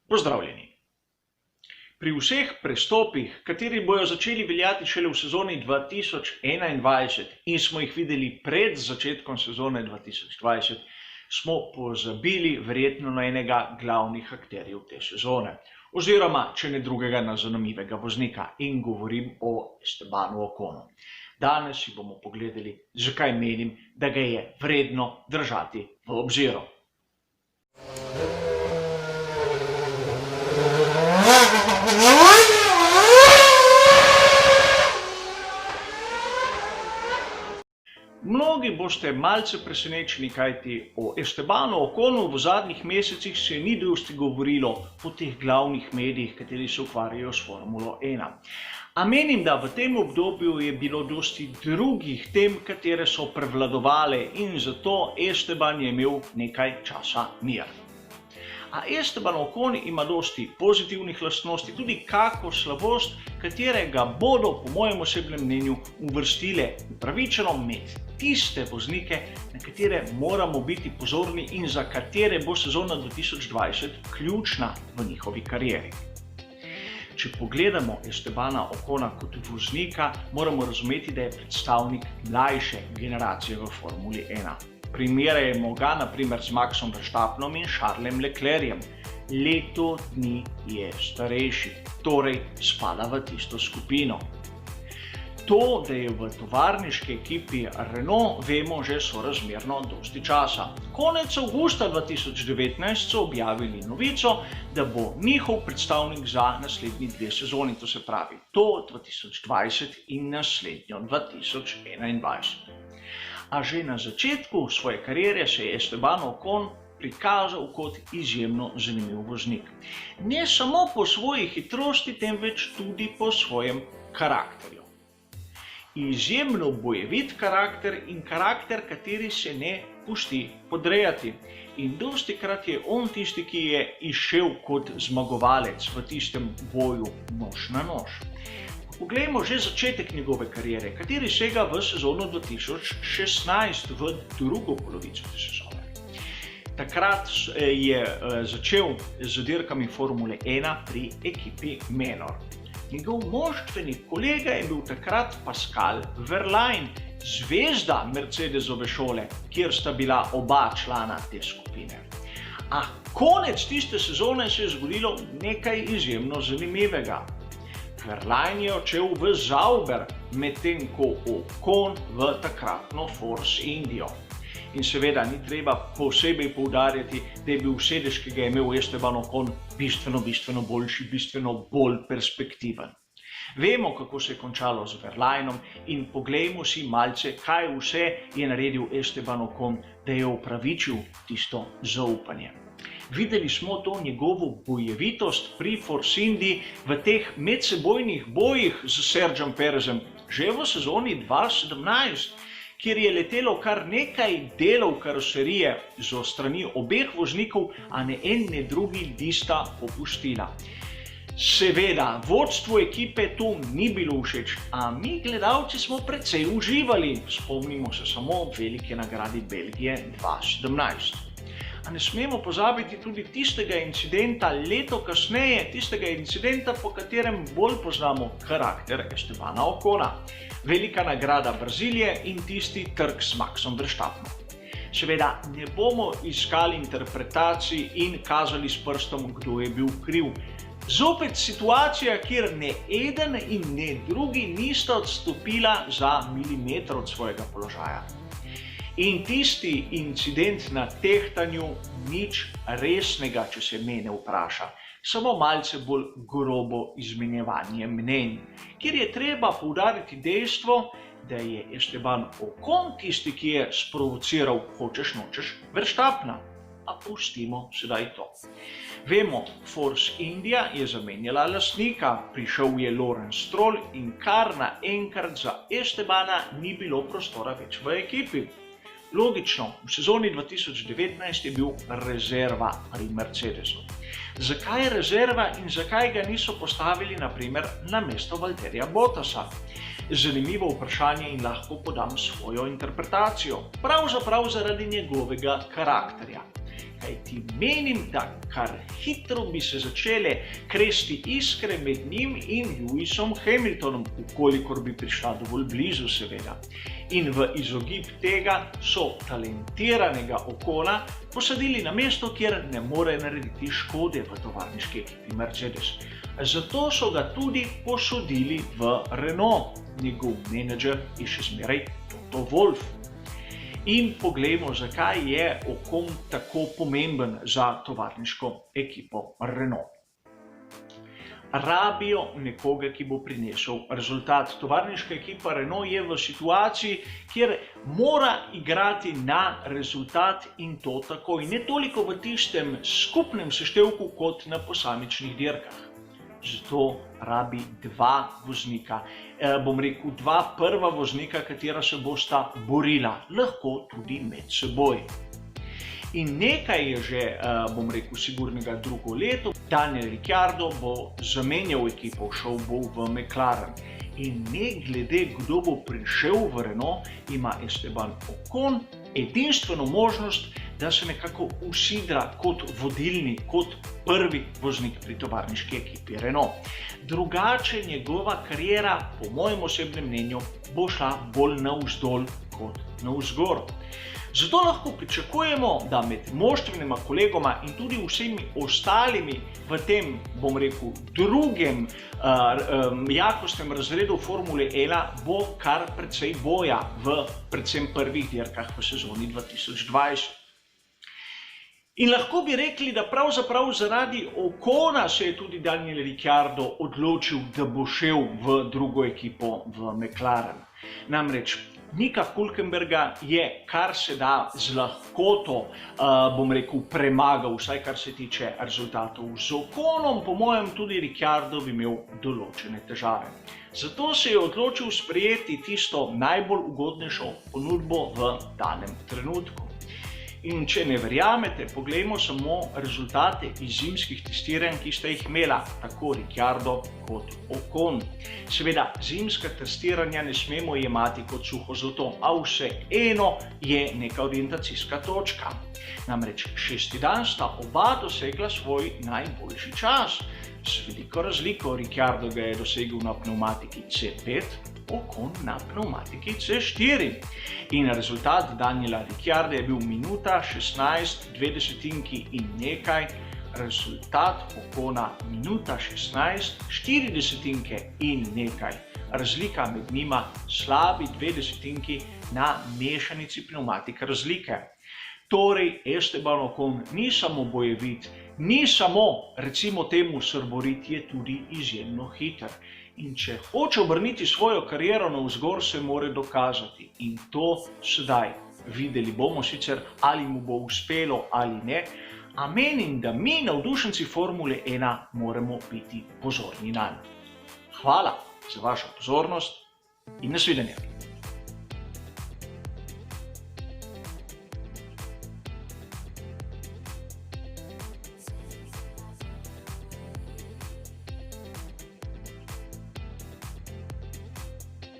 Pozdravljeni! Pri vseh prestopih, kateri bojo začeli veljati šele v sezoni 2021 in smo jih videli pred začetkom sezone 2020, smo pozabili verjetno na enega glavnih akterjev te sezone. Oziroma, če ne drugega, na zanimivega voznika, in govorim o Estebanu Oconu. Danes si bomo pogledali, zakaj menim, da ga je vredno držati v obziru. Mnogi boste malce presenečeni, kajti o Estebanu Oconu v zadnjih mesecih se ni dosti govorilo po teh glavnih medijih, kateri se ukvarjajo s Formulo 1. A menim, da v tem obdobju je bilo dosti drugih tem, katere so prevladovale, in zato Esteban je imel nekaj časa mir. A Esteban Ocon ima dosti pozitivnih lastnosti, tudi kako slabost, katerega bodo, po mojem osebnem mnenju, uvrstile upravičeno med tiste voznike, na katere moramo biti pozorni in za katere bo sezona 2020 ključna v njihovi karieri. Če pogledamo Estebana Ocona kot voznika, moramo razumeti, da je predstavnik mlajše generacije v Formuli 1. Primerjajmo ga na primer z Maxom Verstappenom in Charlesom Leclercem. Leto dni je starejši, torej spada v tisto skupino. To, da je v tovarniški ekipi Renault, vemo že sorazmerno dosti časa. Konec avgusta 2019 so objavili novico, da bo njihov predstavnik za naslednji 2 sezoni, to se pravi to 2020 in naslednjo 2021. A že na začetku svoje kariere se je Esteban Ocon prikazal kot izjemno zanimiv voznik. Ne samo po svoji hitrosti, temveč tudi po svojem karakterju. Izjemno bojevit karakter in karakter, kateri se ne pusti podrejati. In dostikrat je on tisti, ki je izšel kot zmagovalec v tistem boju nož na nož. Poglejmo že začetek njegove kariere, kateri sega v sezono 2016, v drugo polovico te sezone. Takrat je začel z dirkami Formule 1 pri ekipi Menor. Njegov moštveni kolega je bil takrat Pascal Wehrlein, zvezda Mercedesove šole, kjer sta bila oba člana te skupine. A konec tiste sezone se je zgodilo nekaj izjemno zanimivega. Wehrlein je odšel v Sauber, medtem ko Ocon v takratno Force Indio. In seveda ni treba posebej poudarjati, da je bil sedež, ki ga je imel Esteban Ocon, bistveno boljši, bistveno bolj perspektiven. Vemo, kako se je končalo z Wehrleinom, in poglejmo si malce, kaj vse je naredil Esteban Ocon, da je upravičil tisto zaupanje. Videli smo to njegovo bojevitost pri Force Indii v teh medsebojnih bojih z Sergiem Perezom že v sezoni 2017, kjer je letelo kar nekaj delov karoserije z strani obeh voznikov, a ne en ne drugi nista popustila. Seveda, vodstvu ekipe to ni bilo všeč, a mi gledalci smo precej uživali. Spomnimo se samo velike nagrade Belgije 2017. A ne smemo pozabiti tudi tistega incidenta leto kasneje, tistega incidenta, po katerem bolj poznamo karakter Estebana Ocona. Velika nagrada Brazilije in tisti trk s Maxom Verstappenom. Seveda ne bomo iskali interpretacij in kazali s prstom, kdo je bil kriv. Zopet situacija, kjer ne eden in ne drugi nista odstopila za milimeter od svojega položaja. In tisti incident na tehtanju nič resnega, če se mene vpraša, samo malce bolj grobo izmenjevanje mnenj, kjer je treba poudariti dejstvo, da je Esteban Ocon tisti, ki je sprovociral hočeš nočeš Verstappena. A pustimo sedaj to. Vemo, Force India je zamenjala lastnika, prišel je Lawrence Stroll in kar naenkrat za Estebana ni bilo prostora več v ekipi. Logično, v sezoni 2019 je bil rezerva pri Mercedesu. Zakaj rezerva in zakaj ga niso postavili na primer na mesto Valtterija Bottasa? Zanimivo vprašanje in lahko podam svojo interpretacijo. Pravzaprav zaradi njegovega karakterja. kajti menim, da kar hitro bi se začele kresti iskre med njim in Lewisom Hamiltonom, ukolikor bi prišla dovolj blizu, seveda. In v izogib tega so talentiranega Ocona posadili na mesto, kjer ne more narediti škode v tovarniški ekipi Mercedes. Zato so ga tudi posodili v Renault. Njegov menedžer je še zmeraj Toto Wolff. In poglejmo, zakaj je Ocon tako pomemben za tovarniško ekipo Renault. Rabijo nekoga, ki bo prinesel rezultat. Tovarniška ekipa Renault je v situaciji, kjer mora igrati na rezultat in to takoj. Ne toliko v tistem skupnem seštevku kot na posamičnih dirkah. Zato rabi dva voznika. Bom rekel, dva prva voznika, katera se bosta borila, lahko tudi med seboj. In nekaj je že, bom rekel, sigurnega drugo leto. Daniel Ricciardo bo zamenjal ekipo, šel bo v McLaren. In ne glede, kdo bo prišel v Renault, ima Esteban Ocon edinstveno možnost, da se nekako usidra kot vodilni, kot prvi voznik pri tovarniški ekipi Renault. Drugače njegova kariera, po mojem osebnem mnenju, bo šla bolj navzdol kot navzgor. Zato lahko pričakujemo, da med moštvenima kolegoma in tudi vsemi ostalimi v tem, bom rekel, drugem jakostnem razredu Formule 1 bo kar precej boja v predvsem prvih dirkah v sezoni 2020. In lahko bi rekli, da pravzaprav zaradi Ocona se je tudi Daniel Ricciardo odločil, da bo šel v drugo ekipo v McLaren. Namreč Nika Hülkenberga je kar se da z lahkoto, bom rekel, premagal, vsaj kar se tiče rezultatov. Z Oconom, po mojem, tudi Ricciardo bi imel določene težave. Zato se je odločil sprejeti tisto najbolj ugodnejšo ponudbo v danem trenutku. In če ne verjamete, poglejmo samo rezultate iz zimskih testiranj, ki sta jih imela tako Ricciardo kot Ocon. Seveda, zimska testiranja ne smemo jemati kot suho zlato, a vseeno je neka orientacijska točka. Namreč 6. dan sta oba dosegla svoj najboljši čas. Z veliko razliko Ricciardo ga je dosegel na pnevmatiki C5, Ocon na pnevmatiki C4. In rezultat Daniela Ricciarda je bil minuta 16, 2 desetinki in nekaj. Rezultat Ocona minuta 16, 4 desetinke in nekaj. Razlika med njima slabi 2 desetinki na mešanici pnevmatik razlike. Torej, Esteban Ocon ni samo bojevit, ni samo, recimo temu, srborit, je tudi izjemno hiter. In če hoče obrniti svojo kariero navzgor, se mora dokazati. In to sedaj. Videli bomo sicer, ali mu bo uspelo ali ne, a menim, da mi, navdušenci Formule 1, moramo biti pozorni nanj. Hvala za vašo pozornost in nasvidenje.